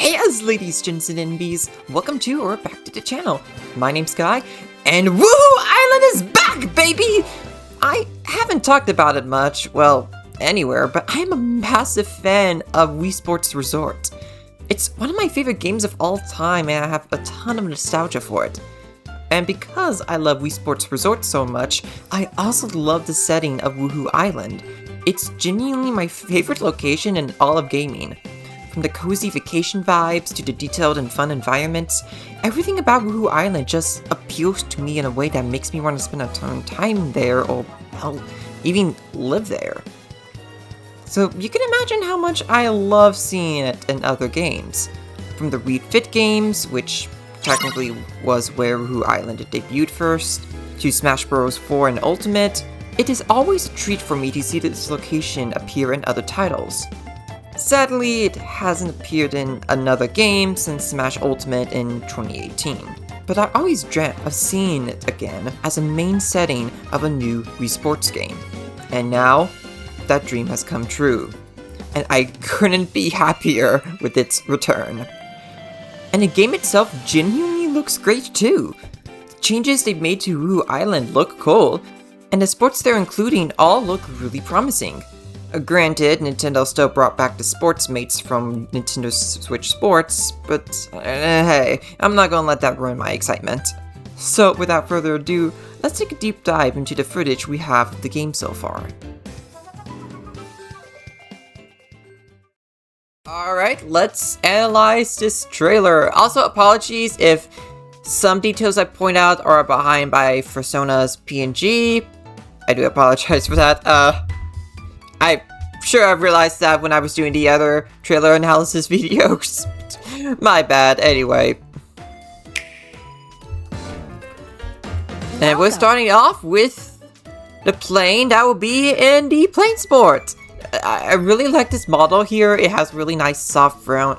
Yes, ladies, gents, and NBs, welcome to or back to the channel. My name's Sky, and Wuhu Island is back, baby! I haven't talked about it much, well, anywhere, but I am a massive fan of Wii Sports Resort. It's one of my favorite games of all time, and I have a ton of nostalgia for it. And because I love Wii Sports Resort so much, I also love the setting of Wuhu Island. It's genuinely my favorite location in all of gaming. From the cozy vacation vibes to the detailed and fun environments, everything about Wuhu Island just appeals to me in a way that makes me want to spend a ton of time there or, hell, even live there. So you can imagine how much I love seeing it in other games. From the Wii Fit games, which technically was where Wuhu Island debuted first, to Smash Bros. 4 and Ultimate, it is always a treat for me to see this location appear in other titles. Sadly, it hasn't appeared in another game since Smash Ultimate in 2018, but I always dreamt of seeing it again as a main setting of a new Wii Sports game. And now, that dream has come true, and I couldn't be happier with its return. And the game itself genuinely looks great too. The changes they've made to Wuhu Island look cool, and the sports they're including all look really promising. Granted, Nintendo still brought back the Sportmates from Nintendo Switch Sports, but hey, I'm not gonna let that ruin my excitement. So without further ado, let's take a deep dive into the footage we have of the game so far. Alright, let's analyze this trailer. Also, apologies if some details I point out are behind by Fursona's PNG. I do apologize for that. I'm sure I've realized that when I was doing the other trailer analysis videos. My bad, anyway. And we're starting off with the plane that will be in the plane sport. I really like this model here. It has really nice soft brown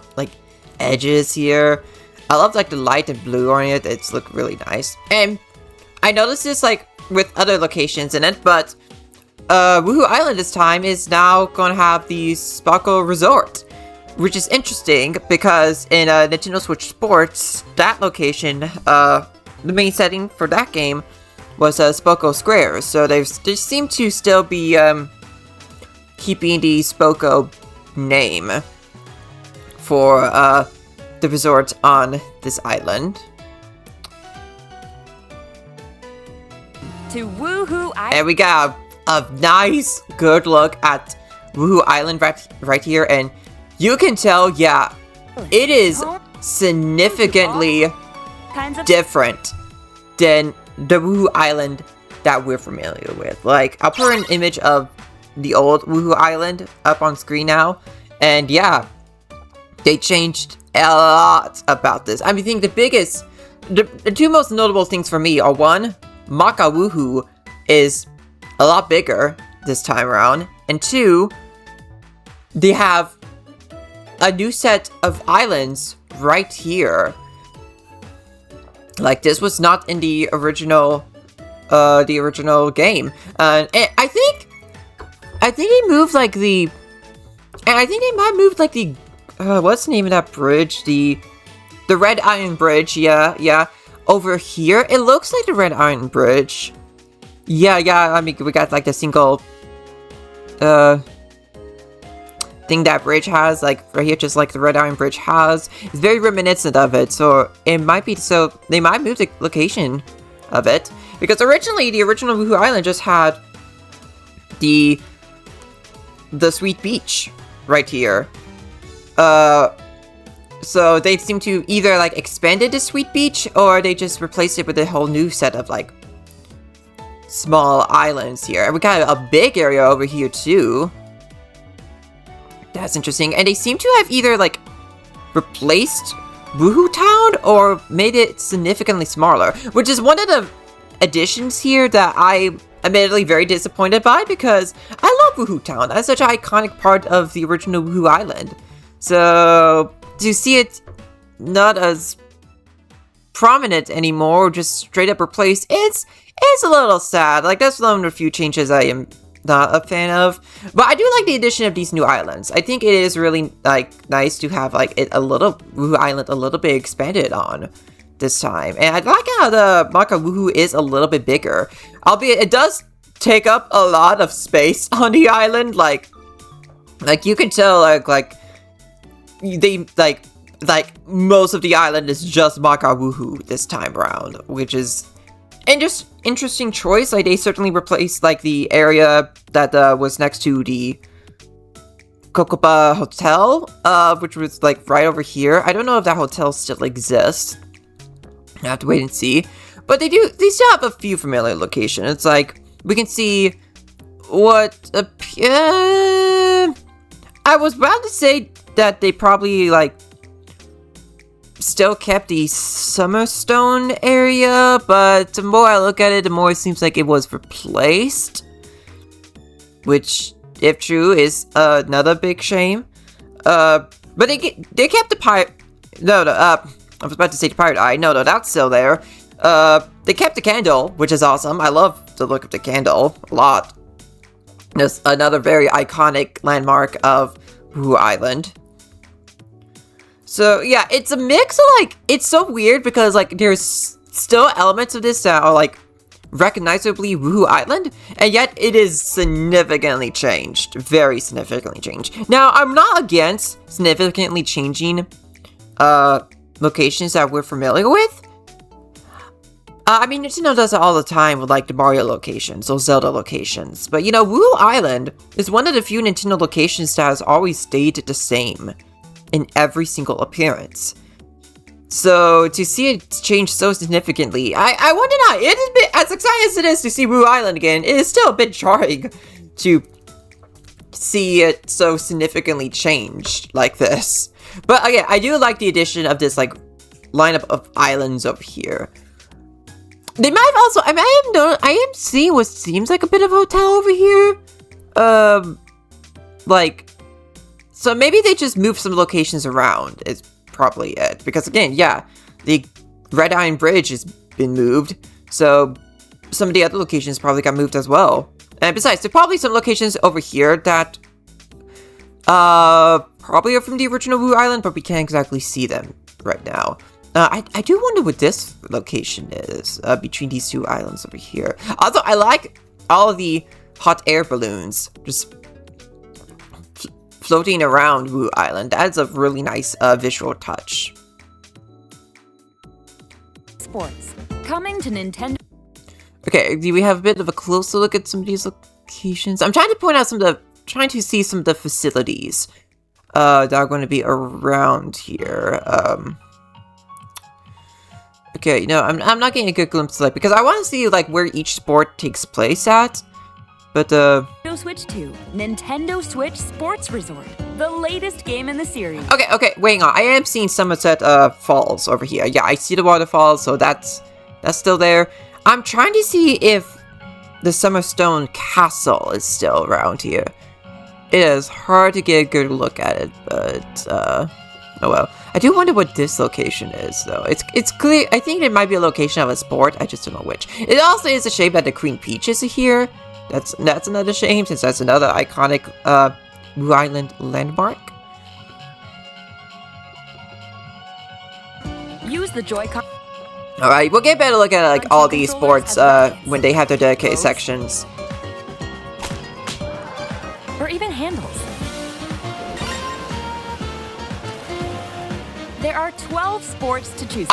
edges here. I love the light and blue on it. It's look really nice. And I noticed this with other locations in it, but Wuhu Island this time is now going to have the Sparkle Resort, which is interesting because in Nintendo Switch Sports, that location, the main setting for that game was Spoko Square, so they seem to still be keeping the Spoko name for the resort on this island. To Wuhu Island. And we got a nice, good look at Wuhu Island right here, and you can tell, yeah, it is significantly different than the Wuhu Island that we're familiar with. I'll put an image of the old Wuhu Island up on screen now, and yeah, they changed a lot about this. I think the two most notable things for me are, one, Maka Wuhu is a lot bigger this time around, and two, they have a new set of islands right here. This was not in the original game, and I think they moved I think they might move the what's the name of that bridge? The Red Iron Bridge, yeah, over here. It looks like the Red Iron Bridge. Yeah, we got the single thing that bridge has, right here, just like the Red Iron Bridge has. It's very reminiscent of it, so it might be, so they might move the location of it. Because originally, the original Wuhu Island just had the Sweet Beach right here. So they seem to either expanded the Sweet Beach, or they just replaced it with a whole new set of small islands here. And we got a big area over here too. That's interesting. And they seem to have either replaced Wuhu Town or made it significantly smaller, which is one of the additions here that I'm admittedly very disappointed by, because I love Wuhu Town. That's such an iconic part of the original Wuhu Island. So to see it not as prominent anymore, or just straight up replaced, it's a little sad. That's one of the few changes I am not a fan of. But I do like the addition of these new islands. I think it is really like nice to have like Wuhu Island a little bit expanded on this time. And I like how the Maka Wuhu is a little bit bigger, albeit it does take up a lot of space on the island. Like you can tell like they like most of the island is just Maka Wuhu this time around, which is just interesting choice. Like they certainly replaced like the area that was next to the Kokoba Hotel, which was like right over here. I don't know if that hotel still exists. I have to wait and see. But they still have a few familiar locations. It's like we can see what I was about to say that they probably like still kept the Summerstone area, but the more I look at it, the more it seems like it was replaced. Which, if true, is another big shame. But they kept the pirate. I was about to say the pirate eye. No, that's still there. They kept the candle, which is awesome. I love the look of the candle a lot. It's another very iconic landmark of Wuhu Island. So yeah, it's a mix of like, it's so weird because like there's still elements of this that are like recognizably Wuhu Island, and yet it is significantly changed, very significantly changed. Now, I'm not against significantly changing locations that we're familiar with. I mean, Nintendo does it all the time with like the Mario locations or Zelda locations, but you know, Wuhu Island is one of the few Nintendo locations that has always stayed the same in every single appearance. So to see it change so significantly, I wonder not. It is a bit, as exciting as it is to see Wuhu Island again, it is still a bit jarring to see it so significantly changed like this. But again, I do like the addition of this like lineup of islands over here. They might have also, I am seeing what seems like a bit of a hotel over here. Like, so maybe they just moved some locations around is probably it. Because again, yeah, the Red Iron Bridge has been moved. So some of the other locations probably got moved as well. And besides, there are probably some locations over here that probably are from the original Wuhu Island, but we can't exactly see them right now. I do wonder what this location is between these two islands over here. Also, I like all of the hot air balloons just floating around Wuhu Island. That's a really nice visual touch. Sports coming to Nintendo. Okay, do we have a bit of a closer look at some of these locations? I'm trying to point out trying to see some of the facilities that are going to be around here. Okay, no, I'm not getting a good glimpse of that because I want to see like where each sport takes place at. But Nintendo Switch 2, Nintendo Switch Sports Resort, the latest game in the series. Okay, wait on. I am seeing Somerset Falls over here. Yeah, I see the waterfalls, so that's still there. I'm trying to see if the Summerstone Castle is still around here. It is hard to get a good look at it, but oh well. I do wonder what this location is, though. It's clear. I think it might be a location of a sport. I just don't know which. It also is a shame that the Queen Peach is here. That's another shame, since that's another iconic Wuhu Island landmark. Use the Joy-Con. Alright, we'll get a better look at like all these sports when they have their dedicated sections. Or even handles. There are 12 sports to choose.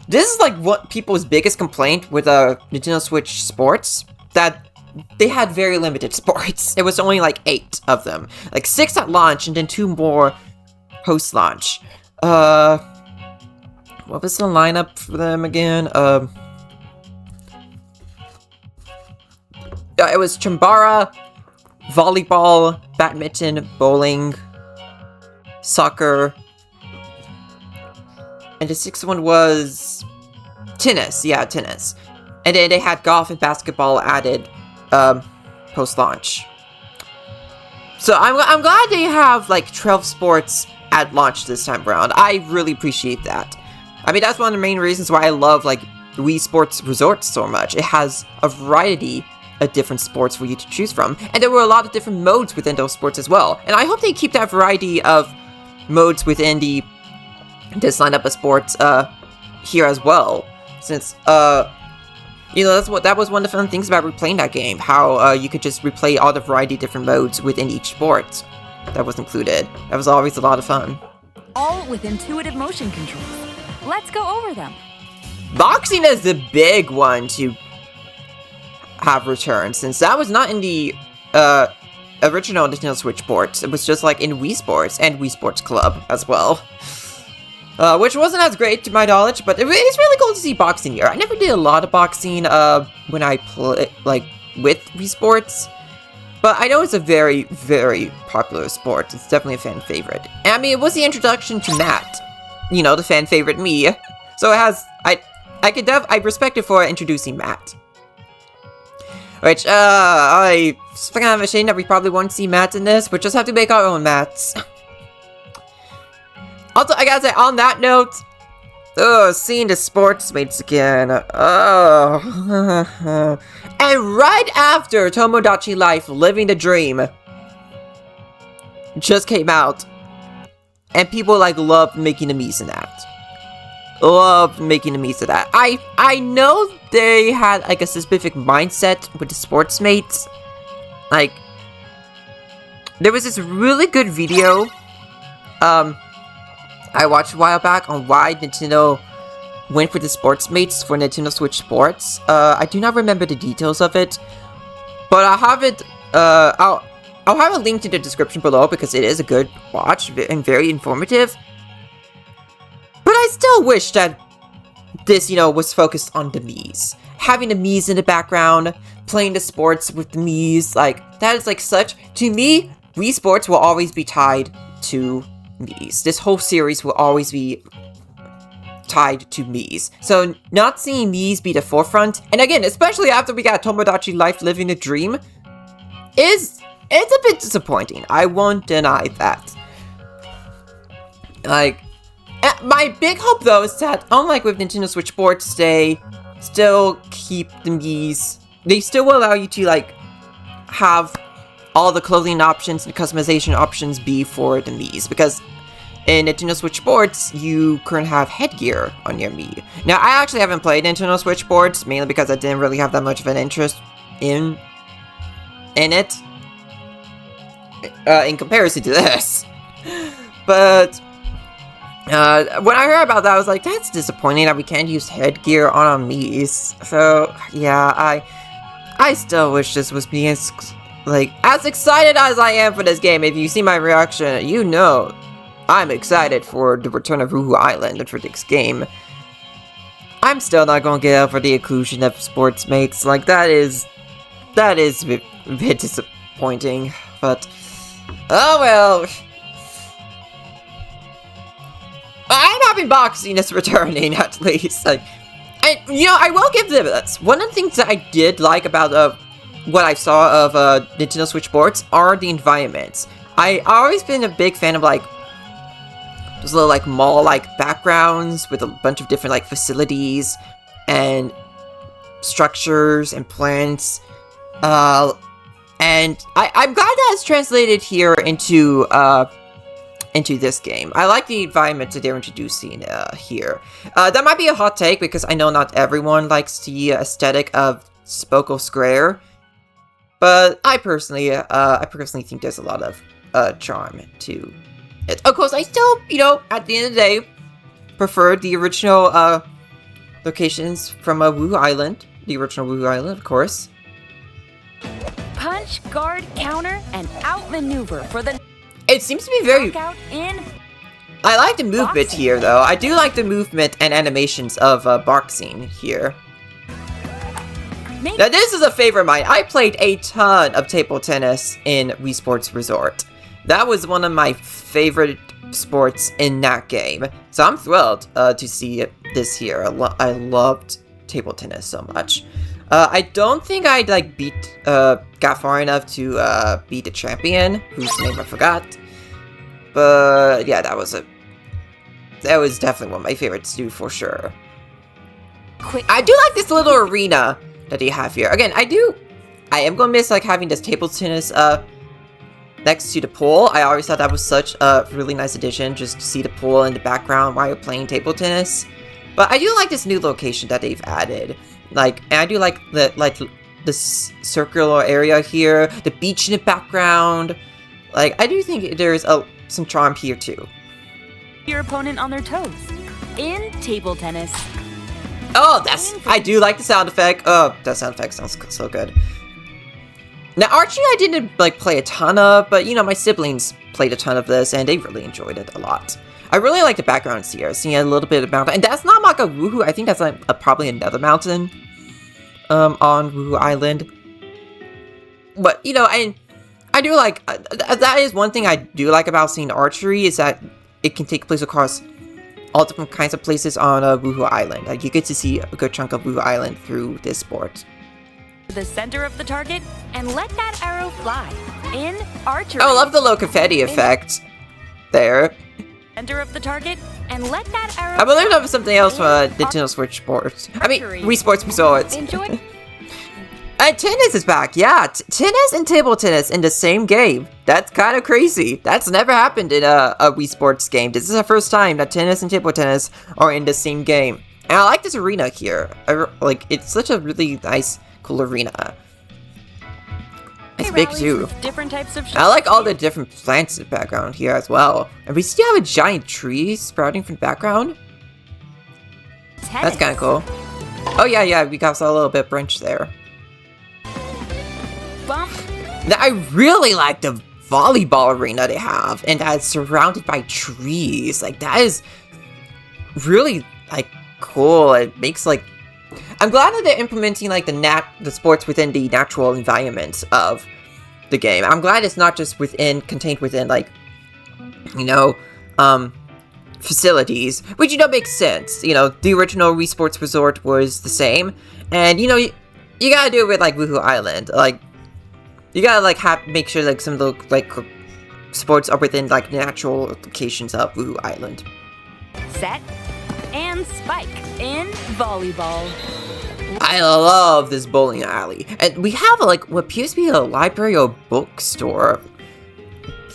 This is like what people's biggest complaint with Nintendo Switch Sports, that they had very limited sports. It was only like 8 of them. Like 6 at launch and then 2 more post-launch. What was the lineup for them again? It was Chambara, volleyball, badminton, bowling, soccer, and the 6th one was tennis. Yeah, tennis. And then they had golf and basketball added post-launch. So I'm glad they have like 12 sports at launch this time around. I really appreciate that. I mean, that's one of the main reasons why I love like Wii Sports Resort so much. It has a variety different sports for you to choose from, and there were a lot of different modes within those sports as well. And I hope they keep that variety of modes within this lineup of sports here as well, since you know, that was one of the fun things about replaying that game, how you could just replay all the variety of different modes within each sport that was included. That was always a lot of fun. All with intuitive motion controls. Let's go over them. Boxing is the big one to have returned, since that was not in the original Nintendo Switch ports. It was just like in Wii Sports and Wii Sports Club as well. Which wasn't as great to my knowledge, but it's really cool to see boxing here. I never did a lot of boxing when I play with Wii Sports, but I know it's a very, very popular sport. It's definitely a fan favorite. And I mean, it was the introduction to Matt, you know, the fan favorite me. So it has, I respect it for introducing Matt. Which, I kind of ashamed that we probably won't see Matt in this, but just have to make our own Matts. Also, I gotta say, on that note, seeing the Sportmates again, and right after Tomodachi Life Living the Dream just came out, and people, like, loved making the memes in that. Loved making the memes of that. I know they had, like, a specific mindset with the Sportmates. Like, there was this really good video, I watched a while back on why Nintendo went for the Sportmates for Nintendo Switch Sports. I do not remember the details of it, but I'll have it, I'll have a link to the description below because it is a good watch and very informative. But I still wish that this, you know, was focused on the Miis. Having the Miis in the background, playing the sports with the Miis, like, that is like such, to me, Wii Sports will always be tied to Miis. This whole series will always be tied to Miis. So not seeing Miis be the forefront, and again, especially after we got Tomodachi Life Living the Dream, it's a bit disappointing. I won't deny that. Like, my big hope though is that, unlike with Nintendo Switch Sports, they still keep the Miis. They still will allow you to, like, have all the clothing options and customization options be for the Miis, because in Nintendo Switch Sports, you currently have headgear on your Mii. Now, I actually haven't played Nintendo Switch Sports, mainly because I didn't really have that much of an interest in it, in comparison to this. But when I heard about that, I was like, that's disappointing that we can't use headgear on our Miis. So, yeah, I still wish this was being as excited as I am for this game. If you see my reaction, you know I'm excited for the return of Wuhu Island for this game. I'm still not gonna get over the inclusion of Sportmates. Like, that is a bit disappointing, but oh well. I'm happy boxing is returning, at least. Like, you know, I will give them this. One of the things that I did like about what I saw of Nintendo Switch Sports are the environments. I've always been a big fan of, like, those little, like, mall-like backgrounds with a bunch of different, like, facilities and structures and plants. And I'm glad that it's translated here into this game. I like the environment that they're introducing here. That might be a hot take because I know not everyone likes the aesthetic of Spoko Square. But I personally think there's a lot of charm to it. Of course, I still, you know, at the end of the day, prefer the original locations from Wuhu Island. The original Wuhu Island, of course. Punch, guard, counter, and outmaneuver for the. It seems to be very. In I like the movement boxing. here, though. I do like the movement and animations of boxing here. Now, this is a favorite of mine. I played a ton of table tennis in Wii Sports Resort. That was one of my favorite sports in that game. So I'm thrilled to see this here. I loved table tennis so much. I don't think I'd, like, got far enough to beat the champion, whose name I forgot. But yeah, that was definitely one of my favorites too, for sure. Quick. I do like this little arena that you have here. Again, I do I am gonna miss like having this table tennis next to the pool. I always thought that was such a really nice addition, just to see the pool in the background while you're playing table tennis. But I do like this new location that they've added. Like, and I do like this circular area here, the beach in the background. Like, I do think there's some charm here too. Your opponent on their toes. In table tennis. Oh, I do like the sound effect. Oh, that sound effect sounds so good. Now, archery I didn't, like, play a ton of, but, you know, my siblings played a ton of this, and they really enjoyed it a lot. I really like the backgrounds here, seeing a little bit of mountain. And that's not like a Wuhu, I think that's like probably another mountain on Wuhu Island. But, you know, I do like, that is one thing I do like about seeing archery, is that it can take place across all different kinds of places on Wuhu Island. Like, you get to see a good chunk of Wuhu Island through this sport. The center of the target, and let that arrow fly. In archery. Oh, I love the little confetti effect there. Center of the target, and let that arrow. I believe that was something else from Nintendo Switch Sports. I mean, Wii Sports Resort. Enjoy. And tennis is back, yeah. Tennis and table tennis in the same game. That's kind of crazy. That's never happened in a Wii Sports game. This is the first time that tennis and table tennis are in the same game. And I like this arena here. It's such a really nice, cool arena. It's big too. Different types of I like all the different plants in the background here as well. And we still have a giant tree sprouting from the background. Tennis. That's kind of cool. Oh yeah, we got a little bit branch there. Bump. Now, I really like the volleyball arena they have, and that is surrounded by trees. Like, that is really, like, cool. It makes, like, I'm glad that they're implementing, like, the sports within the natural environment of the game. I'm glad it's not just contained within, like, you know, facilities, which, you know, makes sense. You know, the original Wii Sports Resort was the same, and, you know, you gotta do it with, like, Wuhu Island. Like, you gotta, like, make sure, like, some of the, like, sports are within, like, natural locations of Wuhu Island. Set. And spike in volleyball. I love this bowling alley. And we have, like, what appears to be a library or bookstore,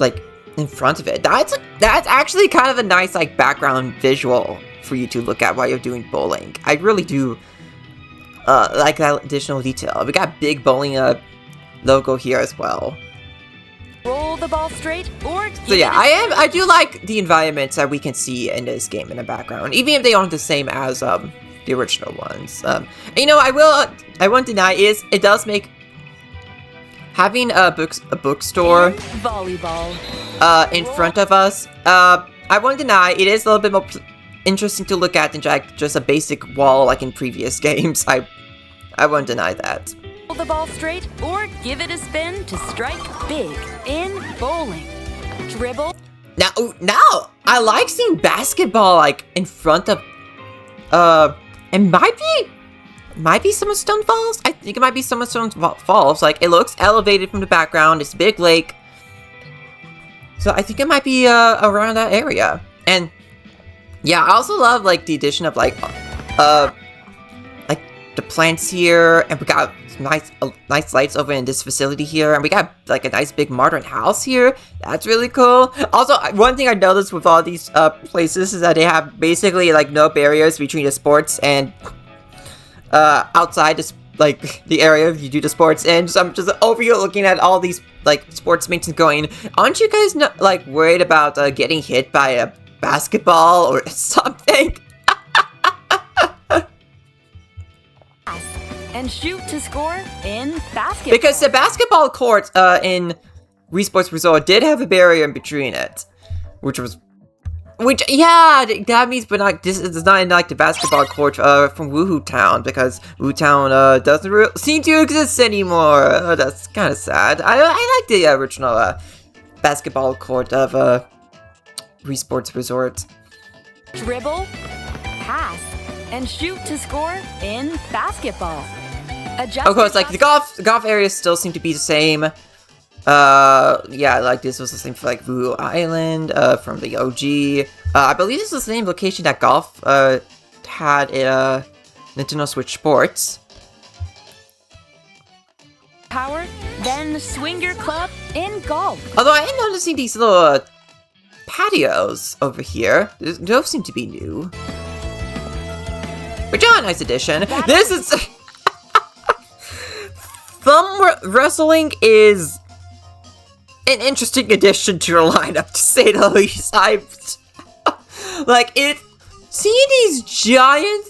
like, in front of it. That's actually kind of a nice, like, background visual for you to look at while you're doing bowling. I really do like that additional detail. We got big bowling logo here as well. Roll the ball straight or so yeah, I do like the environments that we can see in this game in the background, even if they aren't the same as the original ones. You know, I won't deny it does make having a bookstore volleyball in front of us. I won't deny it is a little bit more interesting to look at than just a basic wall like in previous games. I won't deny that. The ball straight or give it a spin to strike big in bowling. Dribble. Now I like seeing basketball like in front of it might be Summer Stone Falls. I think it might be Summer Stone Falls. Like, it looks elevated from the background. It's a big lake, so I think it might be around that area. And yeah, I also love like the addition of like the plants here, and we got nice lights over in this facility here, and we got like a nice big modern house here. That's really cool. Also, one thing I noticed with all these places is that they have basically like no barriers between the sports and outside this, like the area you do the sports in. So I'm just over here looking at all these like sportsmates and going, aren't you guys not like worried about getting hit by a basketball or something? And shoot to score in basketball. Because the basketball court in Wii Sports Resort did have a barrier in between it, yeah, that means, but like this is not like the basketball court from Wuhu Town, because Wuhu Town doesn't seem to exist anymore. That's kind of sad. I like the original basketball court of Wii Sports Resort. Dribble, pass, and shoot to score in basketball. Of course, like the golf areas still seem to be the same. Yeah, like this was the same for like Wuhu Island from the OG. I believe this was the same location that golf had in Nintendo Switch Sports. power, then swing your club in golf. Although I am noticing these little patios over here. Those seem to be new. Which are a nice addition. This is... Thumb wrestling is an interesting addition to your lineup, to say the least. Seeing these giant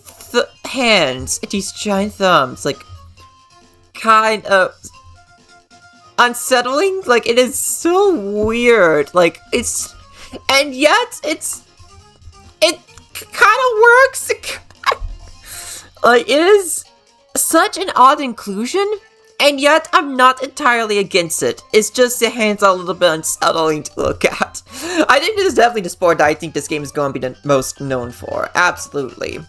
hands, these giant thumbs, like, kind of unsettling. Like, it is so weird. Like, and yet, it kind of works. Like, it is such an odd inclusion. And yet, I'm not entirely against it. It's just the hands are a little bit unsettling to look at. I think this is definitely the sport that I think this game is going to be the most known for. Absolutely.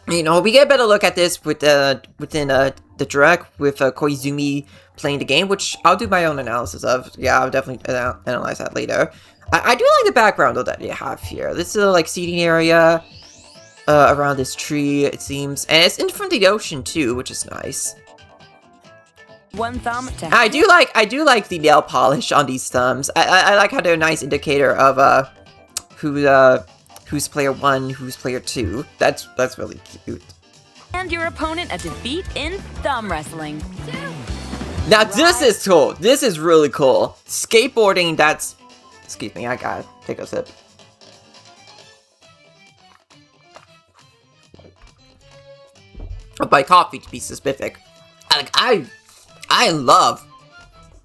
You know, we get a better look at this within the direct with Koizumi playing the game, which I'll do my own analysis of. Yeah, I'll definitely analyze that later. I do like the background, though, that they have here. This is a, like, seating area around this tree, it seems. And it's in front of the ocean, too, which is nice. One thumb to I do like the nail polish on these thumbs. I like how they're a nice indicator of who's player 1, who's player 2. That's really cute. And your opponent a defeat in thumb wrestling. Now this is cool. This is really cool. Skateboarding, that's... Excuse me, I gotta take a sip. By coffee, to be specific. I love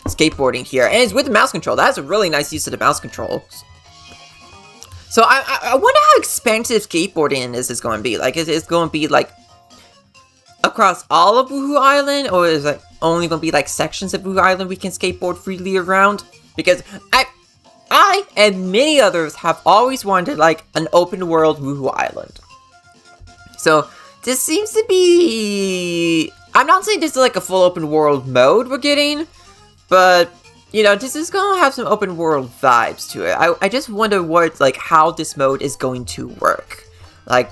skateboarding here, and it's with the mouse control. That's a really nice use of the mouse control. So I wonder how expansive skateboarding is going to be. Like, is it going to be like across all of Wuhu Island, or is it only going to be like sections of Wuhu Island we can skateboard freely around? Because I and many others have always wanted like an open world Wuhu Island. So this seems to be... I'm not saying this is like a full open world mode we're getting, but, you know, this is going to have some open world vibes to it. I just wonder what, like, how this mode is going to work. Like,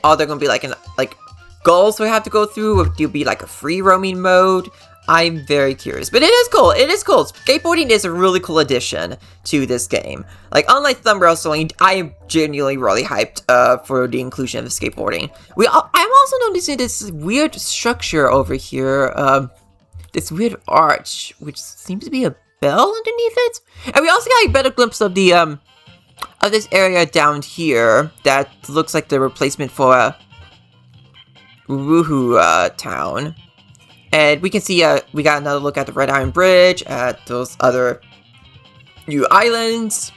are there going to be like goals we have to go through, or do it be like a free roaming mode? I'm very curious, but it is cool. It is cool. Skateboarding is a really cool addition to this game. Like, unlike thumb wrestling, I am genuinely really hyped for the inclusion of skateboarding. I'm also noticing this weird structure over here, this weird arch, which seems to be a bell underneath it. And we also got a better glimpse of the of this area down here that looks like the replacement for Wuhu town. And we can see, we got another look at the Red Iron Bridge, at those other new islands.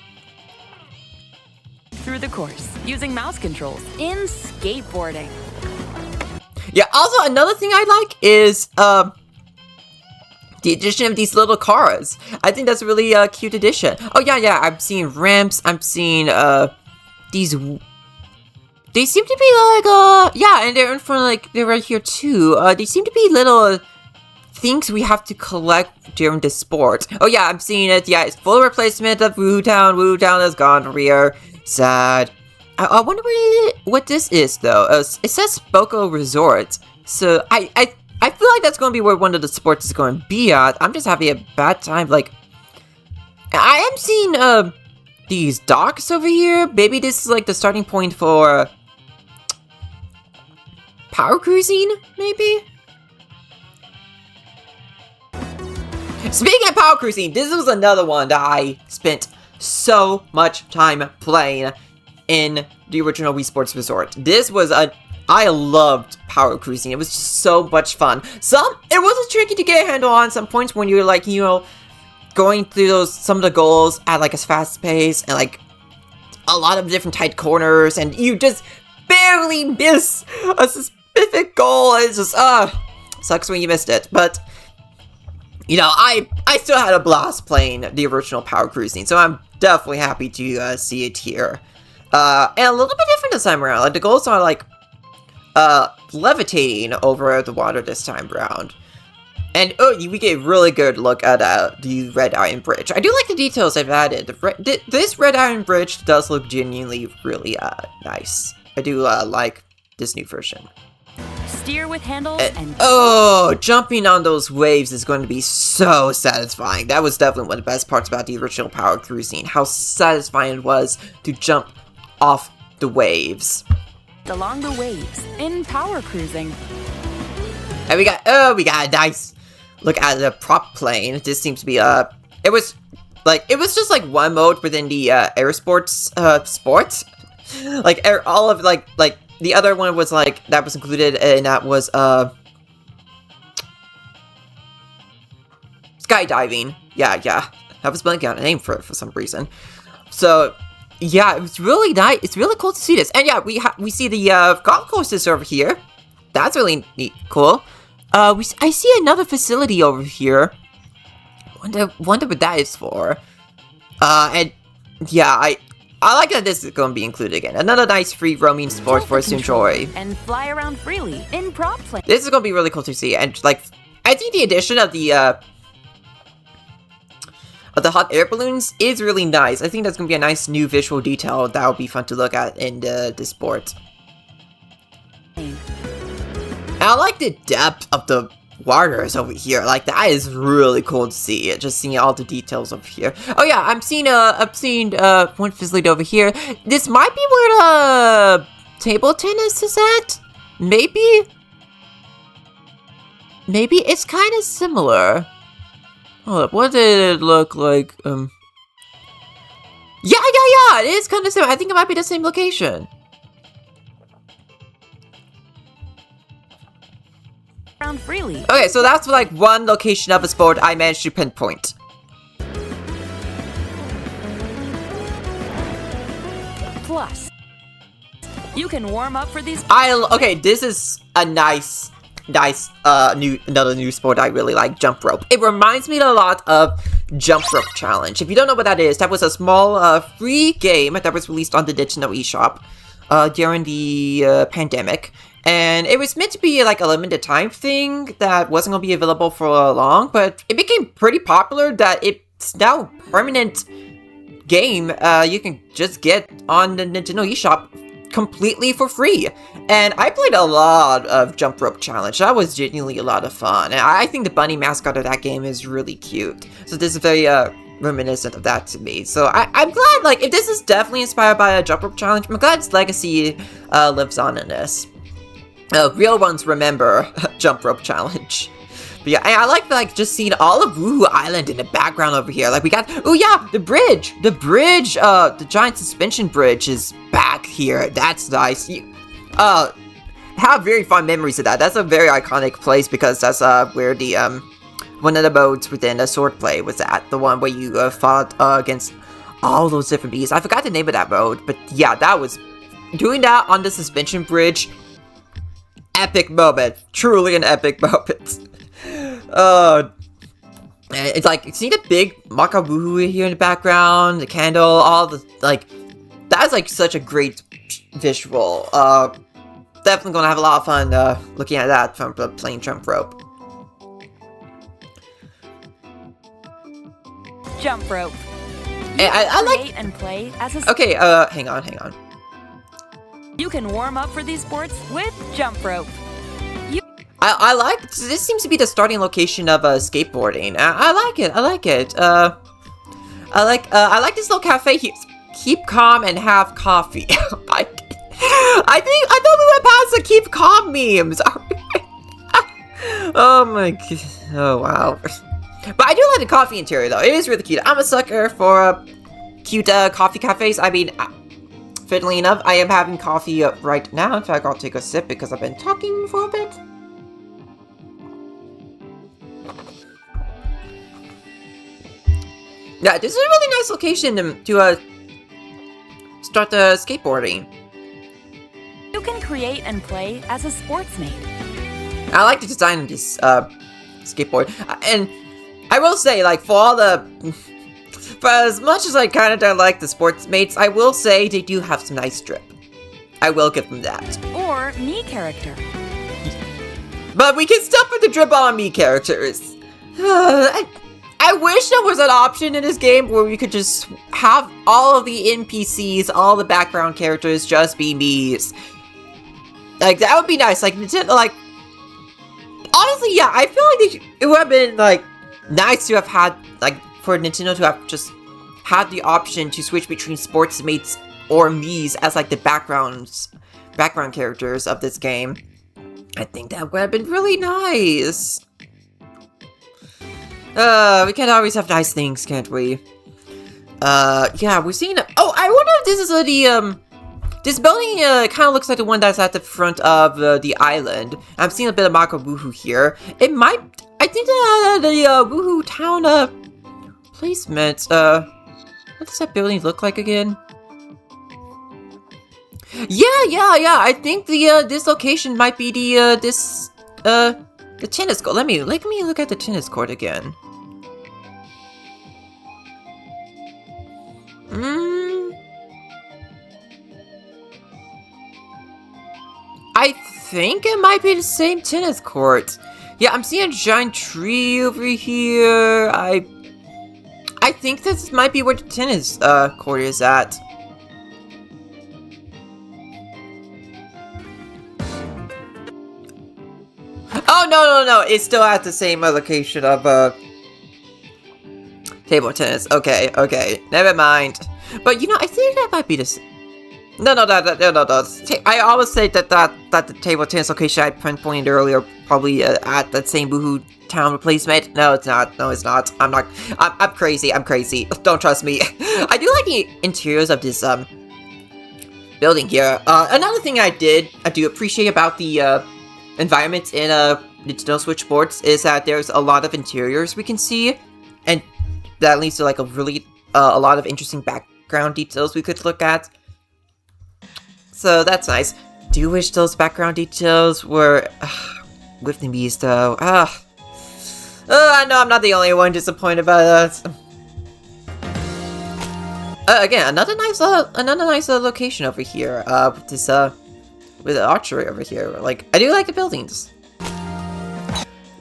Through the course, using mouse controls in skateboarding. Yeah, also another thing I like is, the addition of these little cars. I think that's a really, cute addition. Oh, yeah, I'm seeing ramps, I'm seeing, these... They seem to be like, yeah, and they're in front of, like, they're right here too. They seem to be little things we have to collect during the sport. Oh yeah, I'm seeing it. Yeah, it's full replacement of Wuhu Town. Wuhu Town is gone from here. Sad. I wonder what this is, though. It says Spoko Resort. So, I feel like that's going to be where one of the sports is going to be at. I'm just having a bad time. Like, I am seeing, these docks over here. Maybe this is, like, the starting point for... power cruising, maybe? Speaking of power cruising, this was another one that I spent so much time playing in the original Wii Sports Resort. This was I loved power cruising. It was just so much fun. It was tricky to get a handle on some points when you're like, you know, going through some of the goals at like a fast pace and like a lot of different tight corners, and you just barely miss a specific goal. It's just, sucks when you missed it. But, you know, I still had a blast playing the original Power Cruising, so I'm definitely happy to see it here. And a little bit different this time around. Like, the goals are, like, levitating over the water this time around. And, we get a really good look at the Red Iron Bridge. I do like the details they've added. This Red Iron Bridge does look genuinely really nice. I do like this new version. Steer with handles and... Oh, jumping on those waves is going to be so satisfying. That was definitely one of the best parts about the original Power Cruising. How satisfying it was to jump off the waves. along the waves in power cruising. And we got a nice look at the prop plane. This seems to be it was just like one mode within the air sports sports. Like all of like the other one was like that was included, and that was skydiving. Yeah. I was blanking on a name for it for some reason. So yeah, it was really nice. It's really cool to see this. And yeah, we see the golf courses over here. That's really neat, cool. I see another facility over here. Wonder what that is for. And yeah, I like that this is going to be included again. Another nice free roaming sport for us to enjoy. And fly around freely in prop plane. This is going to be really cool to see. And like, I think the addition of the hot air balloons is really nice. I think that's going to be a nice new visual detail that will be fun to look at in the sport. And I like the depth of the waters over here. Like, that is really cool to see. Just seeing all the details over here. Oh yeah, I'm seeing one facility over here. This might be where the table tennis is at. Maybe it's kind of similar. Hold up, what did it look like? Yeah, it is kind of similar. I think it might be the same location. Around freely. Okay, so that's like one location of a sport I managed to pinpoint. Plus, you can warm up for these. Okay, this is a nice another new sport I really like, jump rope. It reminds me a lot of Jump Rope Challenge. If you don't know what that is, that was a small free game that was released on the Nintendo eShop during the pandemic. And it was meant to be like a limited time thing that wasn't going to be available for long, but it became pretty popular that it's now a permanent game you can just get on the Nintendo eShop completely for free. And I played a lot of Jump Rope Challenge. That was genuinely a lot of fun. And I think the bunny mascot of that game is really cute. So this is very reminiscent of that to me. So I'm glad, like, if this is definitely inspired by a Jump Rope Challenge, I'm glad its legacy lives on in this. Real ones remember Jump Rope Challenge. But yeah, I like just seeing all of Wuhu Island in the background over here. Like we got, oh yeah, the bridge, the giant suspension bridge is back here. That's nice. Have very fond memories of that. That's a very iconic place because that's where the one of the modes within the swordplay was at. The one where you fought against all those different beasts. I forgot the name of that mode, but yeah, that was doing that on the suspension bridge. Epic moment. Truly an epic moment. It's like, see the big Maka Wuhu here in the background, the candle, all the, like, that's like such a great visual. Definitely gonna have a lot of fun looking at that from the plane jump rope. Jump rope. And I like and play as a... Okay, hang on. You can warm up for these sports with jump rope. I like, this seems to be the starting location of skateboarding. I like it. I like this little cafe here. Keep calm and have coffee. I thought we went past the keep calm memes. Oh my god. Oh wow. But I do like the coffee interior though. It is really cute. I'm a sucker for cute coffee cafes. I mean, fiddly enough, I am having coffee right now. In fact, I'll take a sip because I've been talking for a bit. Yeah, this is a really nice location to start the skateboarding. You can create and play as a sportsmate. I like the design of this skateboard, and I will say, like, for as much as I kind of don't like the Sportmates, I will say they do have some nice drip. I will give them that. Or me character. But we can still put the drip on me characters. I wish there was an option in this game where we could just have all of the NPCs, all the background characters just be me's. Like, that would be nice. Like, honestly, yeah, I feel like it would have been, like, nice to have had, like, for Nintendo to have just had the option to switch between Sportsmates or Mii's as, like, the background characters of this game. I think that would have been really nice. We can't always have nice things, can't we? Yeah, we're seeing... Oh, I wonder if this is this building kind of looks like the one that's at the front of the island. I'm seeing a bit of Mako Wuhu here. It might... I think the Wuhu town placement. What does that building look like again? Yeah. I think this location might be the tennis court. Let me look at the tennis court again. I think it might be the same tennis court. Yeah, I'm seeing a giant tree over here. I think this might be where the tennis court is at. Oh, no. It's still at the same location of table tennis. Okay. Never mind. But you know, I think that might be the same. No. I always say that the table tennis location I pinpointed earlier probably at that same Wuhu town replacement. No, it's not. I'm crazy. Don't trust me. I do like the interiors of this building here. Another thing I do appreciate about the environment in Nintendo Switch Sports is that there's a lot of interiors we can see, and that leads to like a lot of interesting background details we could look at. So that's nice. Do wish those background details were with the Mii's though. I know I'm not the only one disappointed about that. Again, another nice location over here. With this with the archery over here. Like, I do like the buildings.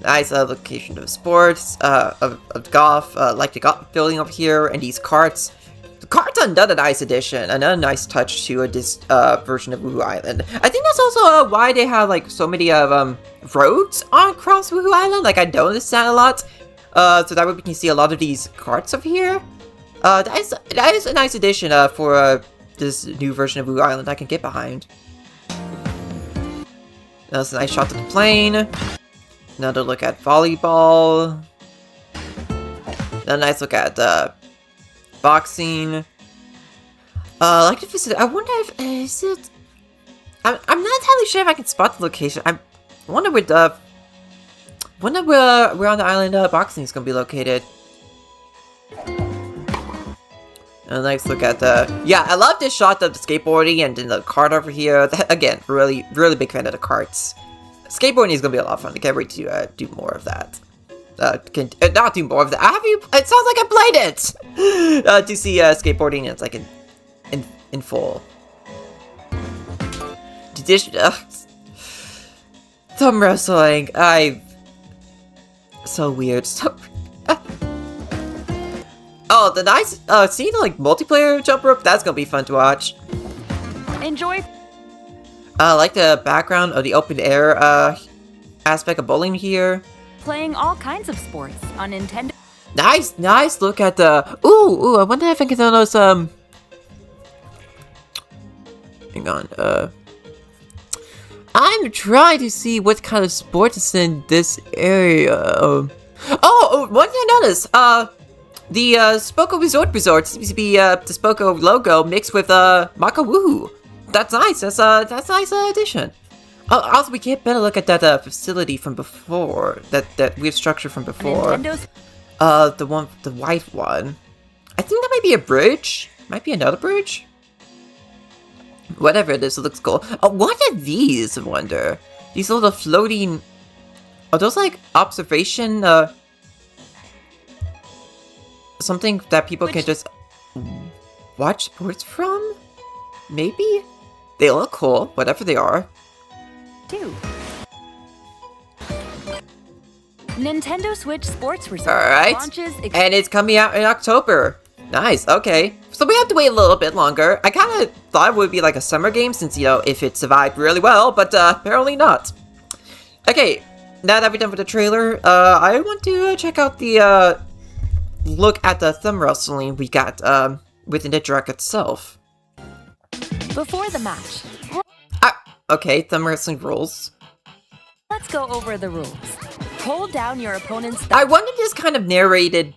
Nice location of sports, of golf. Like the golf building over here and these carts. The cart's another nice addition, another nice touch to this version of Wuhu Island. I think that's also why they have like so many roads across Wuhu Island. Like I noticed that a lot. So that way we can see a lot of these carts over here. That is a nice addition for this new version of Wuhu Island I can get behind. That's a nice shot to the plane. Another look at volleyball. Another nice look at boxing. I like the facility. I wonder if is it. I'm not entirely sure if I can spot the location. I wonder where on the island boxing is gonna be located. A nice look at yeah, I love this shot of the skateboarding and then the cart over here. Again, really big fan of the carts. Skateboarding is gonna be a lot of fun. I can't wait to do more of that. Not do more of that. It sounds like I played it. To see skateboarding, it's like in full. Thumb wrestling. So weird. Oh, the nice seeing the like multiplayer jump rope. That's gonna be fun to watch. Enjoy. I like the background of the open air aspect of bowling here. Playing all kinds of sports on Nintendo. Nice look at the... Ooh, I wonder if I can tell those, hang on, I'm trying to see what kind of sports is in this area. One thing I noticed, the, Spoko Resort seems to be, the Spoko logo mixed with, Mako Wuhu. That's nice, that's a nice addition. Also, we get a better look at that facility from before, that weird structure from before. The white one. I think that might be a bridge. Might be another bridge. Whatever it is, it looks cool. What are these? I wonder. These little floating. Are those like observation? Something that people can just watch sports from? Maybe. They look cool. Whatever they are. Nintendo Switch Sports Resort launches and it's coming out in October. Nice, okay. So we have to wait a little bit longer. I kind of thought it would be like a summer game since, you know, if it survived really well, but apparently not. Okay, now that we're done with the trailer, I want to check out the look at the thumb wrestling we got within the direct itself. Before the match, Okay, thumb wrestling rules. let's go over the rules. Hold down your opponent's thumb. I wonder if this kind of narrated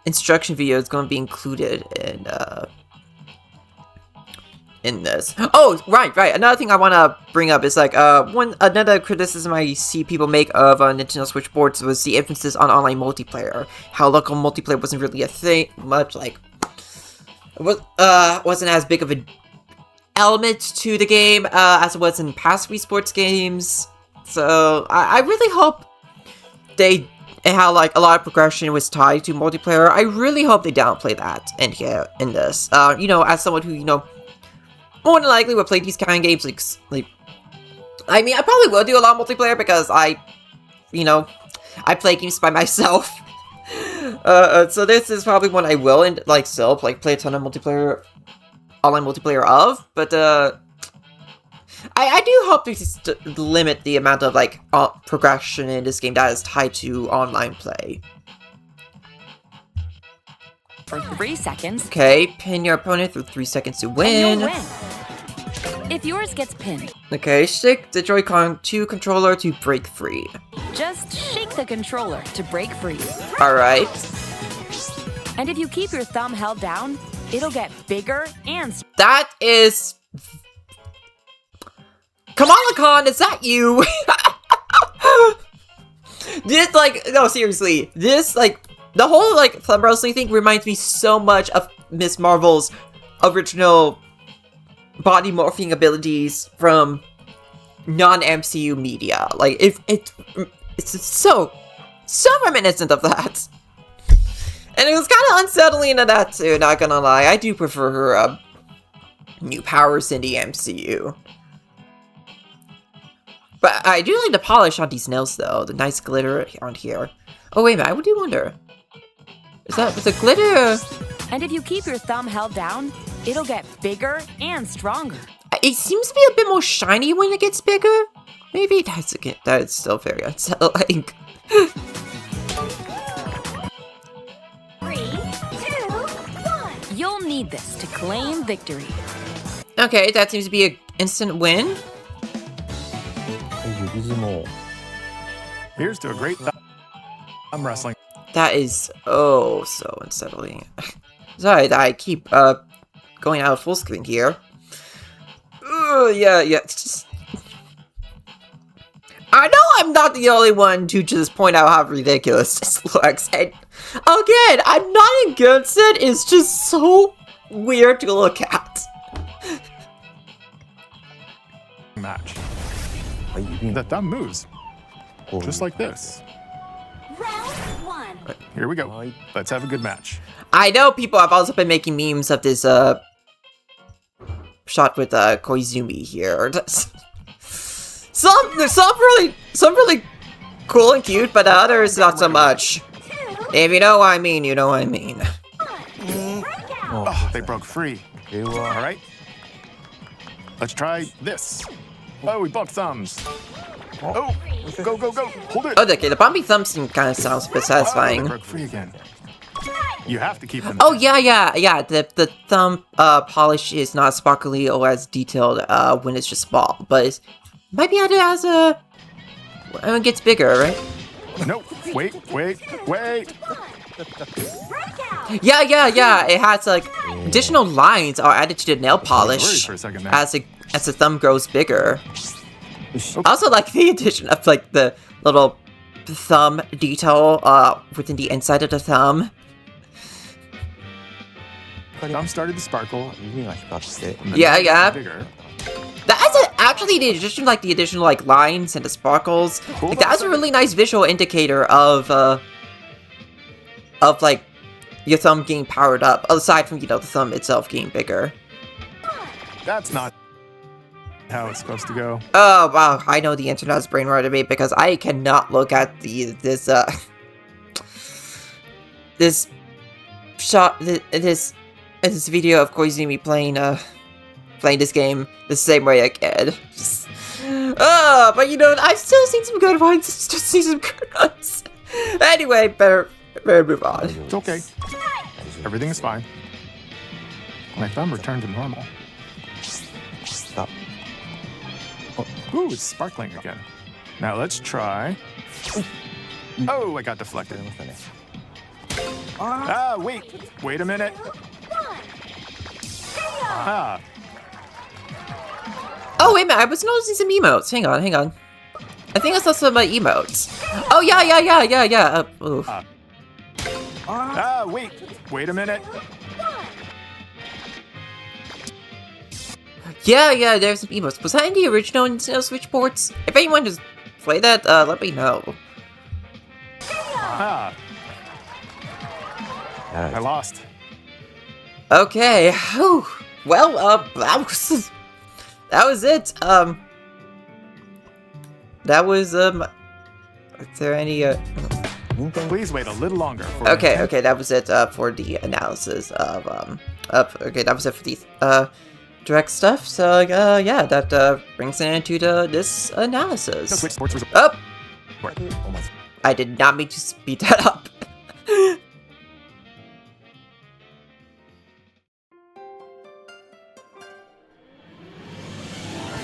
instruction video is going to be included in this. Oh, right. Another thing I want to bring up is like another criticism I see people make of Nintendo Switch boards was the emphasis on online multiplayer. How local multiplayer wasn't really a thing, much like wasn't as big of an element to the game as it was in past Wii Sports games. So I really hope and how like a lot of progression was tied to multiplayer. I really hope they downplay that in this. You know, as someone who, you know, more than likely would play these kind of games like I mean, I probably will do a lot of multiplayer because you know, I play games by myself. So this is probably one I will and like still like play a ton of multiplayer, online multiplayer of, but I do hope to limit the amount of like progression in this game that is tied to online play. For 3 seconds. Okay, pin your opponent for 3 seconds to win. And you'll win. If yours gets pinned, Okay, shake the Joy-Con 2 controller to break free. just shake the controller to break free. Alright. And if you keep your thumb held down, it'll get bigger and That is... Kamala Khan, is that you? This, like, no, seriously. This, like, the whole, like, thumb wrestling thing reminds me so much of Miss Marvel's original body morphing abilities from non-MCU media. Like, it's so reminiscent of that. And it was kind of unsettling to that, too, not gonna lie. I do prefer her, new powers in the MCU. But I do like the polish on these nails, though. The nice glitter on here. Oh, wait a minute. I do wonder. Is that with the glitter? And if you keep your thumb held down, it'll get bigger and stronger. It seems to be a bit more shiny when it gets bigger. Maybe that's still very unsettling. 3, 2, 1. You'll need this to claim victory. Okay, that seems to be an instant win. Here's to a great thumb wrestling. That is oh so unsettling. Sorry that I keep going out of full screen here. Yeah. It's just... I know I'm not the only one to just point out how ridiculous this looks. And again, I'm not against it. It's just so weird to look at. Match. The thumb moves. Just like this. Round 1. Here we go. Let's have a good match. I know people have also been making memes of this shot with Koizumi here. Some really cool and cute, but others not so much. If you know what I mean, you know what I mean. Oh, they broke free. All right. Let's try this. Oh, we bumped thumbs. Oh, go. Hold it. Oh, okay, the bumpy thumb scene kind of sounds a bit Oh, satisfying. they broke free again. You have to keep them. Oh, yeah. The thumb polish is not sparkly or as detailed when it's just small, but it might be added as when it gets bigger, right? No, wait. Yeah. It has like additional lines are added to the nail polish For a second there. as the thumb grows bigger. I also like the addition of like the little thumb detail within the inside of the thumb. Thumb started to sparkle. Yeah. Bigger. That's actually the additional like lines and the sparkles. Like, that's a really nice visual indicator of like your thumb getting powered up. Aside from, you know, the thumb itself getting bigger. That's not how it's supposed to go. Oh wow, I know the internet's brainwashed me because I cannot look at this video of Koizumi playing this game the same way I can. But you know, I've still seen some good ones. Still seen some good ones. Anyway, better move on. It's okay. Everything is fine. My thumb returned to normal. Stop. Ooh, it's sparkling again. Now let's try. Oh, I got deflected. Ah, wait a minute. Ah, Oh, wait a minute, I was noticing some emotes. Hang on. I think I saw some emotes. Oh, yeah. Ooh. wait a minute. Yeah, there's some emotes. Was that in the original Nintendo Switch ports? If anyone just played that, let me know. Ah, I lost. Okay, whew. Well, that was it. That was, is there any, Please wait a little longer. For Okay, that was it, for the analysis of, okay, that was it for the, direct stuff, so, yeah, that, brings an end to this analysis. Switch sports result. Oh! I did not mean to speed that up.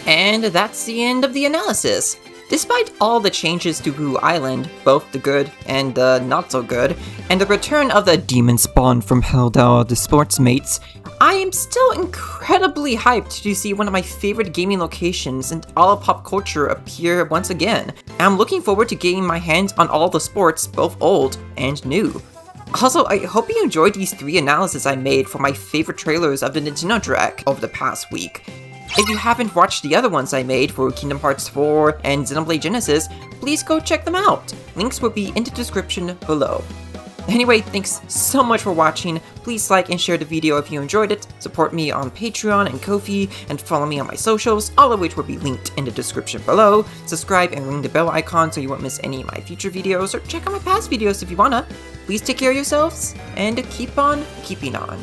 And that's the end of the analysis. Despite all the changes to Wuhu Island, both the good and the not so good, and the return of the demon spawn from Helldower, the Sportmates, I am still incredibly hyped to see one of my favorite gaming locations in all of pop culture appear once again. And I'm looking forward to getting my hands on all the sports, both old and new. Also, I hope you enjoyed these 3 analyses I made for my favorite trailers of the Nintendo Direct over the past week. If you haven't watched the other ones I made for Kingdom Hearts 4 and Xenoblade Genesis, please go check them out. Links will be in the description below. Anyway, thanks so much for watching. Please like and share the video if you enjoyed it. Support me on Patreon and Ko-fi, and follow me on my socials, all of which will be linked in the description below. Subscribe and ring the bell icon so you won't miss any of my future videos, or check out my past videos if you wanna. Please take care of yourselves, and keep on keeping on.